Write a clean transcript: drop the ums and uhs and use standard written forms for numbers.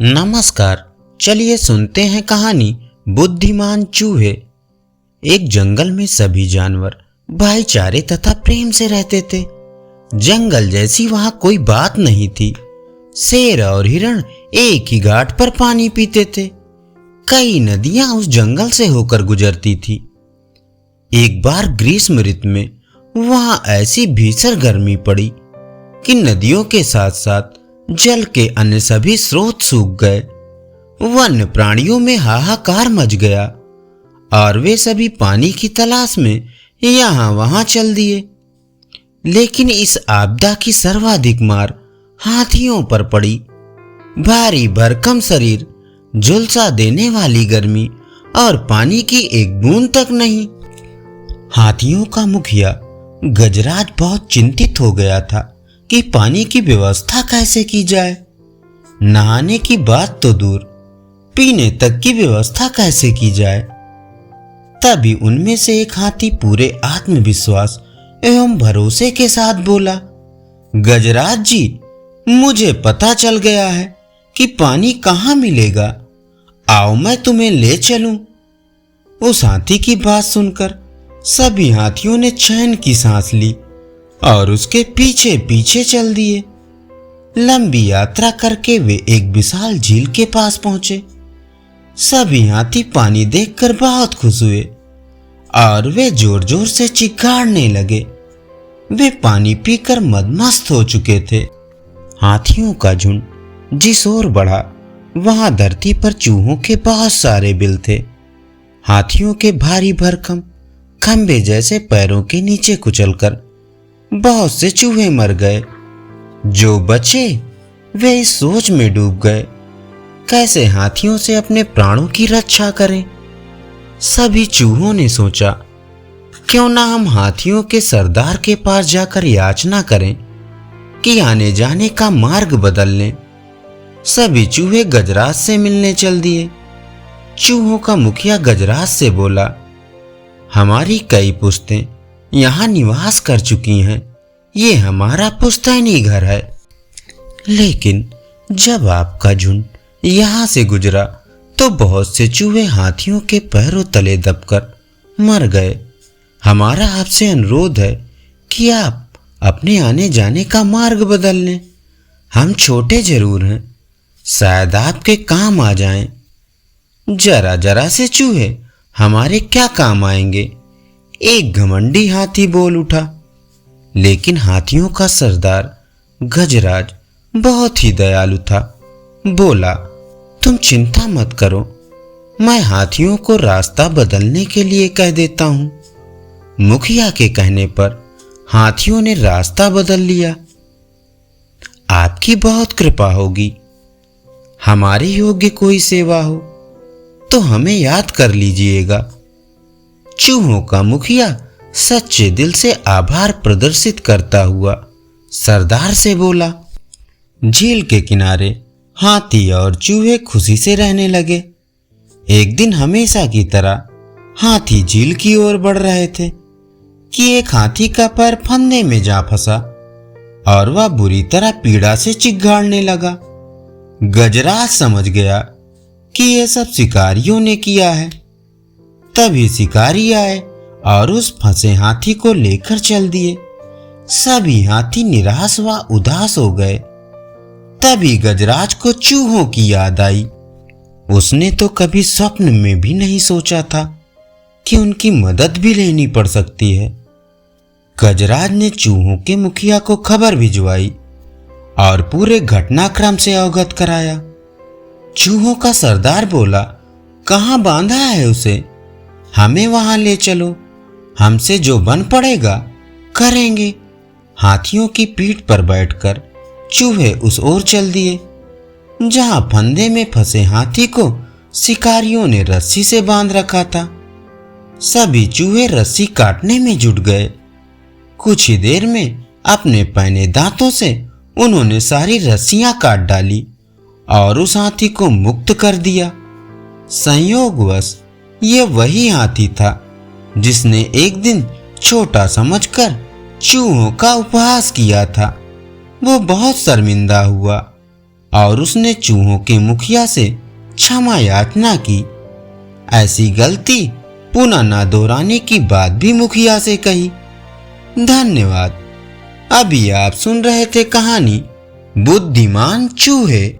नमस्कार। चलिए सुनते हैं कहानी बुद्धिमान चूहे। एक जंगल में सभी जानवर भाईचारे तथा प्रेम से रहते थे। जंगल जैसी वहां कोई बात नहीं थी। शेर और हिरण एक ही घाट पर पानी पीते थे। कई नदियां उस जंगल से होकर गुजरती थी। एक बार ग्रीष्म ऋतु में वहां ऐसी भीषण गर्मी पड़ी कि नदियों के साथ साथ जल के अन्य सभी स्रोत सूख गए। वन्य प्राणियों में हाहाकार मच गया और वे सभी पानी की तलाश में यहां वहां चल दिए। लेकिन इस आपदा की सर्वाधिक मार हाथियों पर पड़ी। भारी भरकम शरीर, झुलसा देने वाली गर्मी और पानी की एक बूंद तक नहीं। हाथियों का मुखिया गजराज बहुत चिंतित हो गया था कि पानी की व्यवस्था कैसे की जाए। नहाने की बात तो दूर, पीने तक की व्यवस्था कैसे की जाए। तभी उनमें से एक हाथी पूरे आत्मविश्वास एवं भरोसे के साथ बोला, गजराज जी, मुझे पता चल गया है कि पानी कहाँ मिलेगा। आओ मैं तुम्हें ले चलूं। उस हाथी की बात सुनकर सभी हाथियों ने चैन की सांस ली और उसके पीछे पीछे चल दिए। लंबी यात्रा करके वे एक विशाल झील के पास पहुंचे। सभी हाथी पानी देखकर बहुत खुश हुए और वे जोर जोर से चिल्लाने लगे। वे पानी पीकर मदमस्त हो चुके थे। हाथियों का झुंड जिस ओर बढ़ा वहां धरती पर चूहों के बहुत सारे बिल थे। हाथियों के भारी भरकम खंबे जैसे पैरों के नीचे कुचलकर बहुत से चूहे मर गए। जो बचे वे इस सोच में डूब गए, कैसे हाथियों से अपने प्राणों की रक्षा करें। सभी चूहों ने सोचा, क्यों ना हम हाथियों के सरदार के पास जाकर याचना करें कि आने जाने का मार्ग बदल लें। सभी चूहे गजराज से मिलने चल दिए। चूहों का मुखिया गजराज से बोला, हमारी कई पुश्तें यहां निवास कर चुकी हैं। ये हमारा पुश्तैनी घर है। लेकिन जब आपका झुंड यहां से गुजरा तो बहुत से चूहे हाथियों के पैरों तले दबकर मर गए। हमारा आपसे अनुरोध है कि आप अपने आने जाने का मार्ग बदल लें। हम छोटे जरूर हैं, शायद आपके काम आ जाएं। जरा जरा से चूहे हमारे क्या काम आएंगे, एक घमंडी हाथी बोल उठा। लेकिन हाथियों का सरदार गजराज बहुत ही दयालु था। बोला, तुम चिंता मत करो, मैं हाथियों को रास्ता बदलने के लिए कह देता हूं। मुखिया के कहने पर हाथियों ने रास्ता बदल लिया। आपकी बहुत कृपा होगी। हमारे योग्य कोई सेवा हो तो हमें याद कर लीजिएगा। चूहों का मुखिया सच्चे दिल से आभार प्रदर्शित करता हुआ सरदार से बोला। झील के किनारे हाथी और चूहे खुशी से रहने लगे। एक दिन हमेशा की तरह हाथी झील की ओर बढ़ रहे थे कि एक हाथी का पैर फंदे में जा फंसा और वह बुरी तरह पीड़ा से चिघाड़ने लगा। गजराज समझ गया कि यह सब शिकारियों ने किया है। तभी शिकारी आए और उस फंसे हाथी को लेकर चल दिए। सभी हाथी निराश व उदास हो गए। तभी गजराज को चूहों की याद आई। उसने तो कभी स्वप्न में भी नहीं सोचा था कि उनकी मदद भी लेनी पड़ सकती है। गजराज ने चूहों के मुखिया को खबर भिजवाई और पूरे घटनाक्रम से अवगत कराया। चूहों का सरदार बोला, कहाँ बांधा है उसे, हमें वहां ले चलो, हमसे जो बन पड़ेगा करेंगे। हाथियों की पीठ पर बैठकर चूहे उस ओर चल दिए जहां फंदे में फंसे हाथी को शिकारियों ने रस्सी से बांध रखा था। सभी चूहे रस्सी काटने में जुट गए। कुछ ही देर में अपने पैने दांतों से उन्होंने सारी रस्सियां काट डाली और उस हाथी को मुक्त कर दिया। संयोगवश ये वही हाथी था जिसने एक दिन छोटा समझकर चूहों का उपहास किया था। वो बहुत शर्मिंदा हुआ और उसने चूहों के मुखिया से क्षमा याचना की। ऐसी गलती पुनः न दोहराने की बात भी मुखिया से कही। धन्यवाद। अभी आप सुन रहे थे कहानी बुद्धिमान चूहे।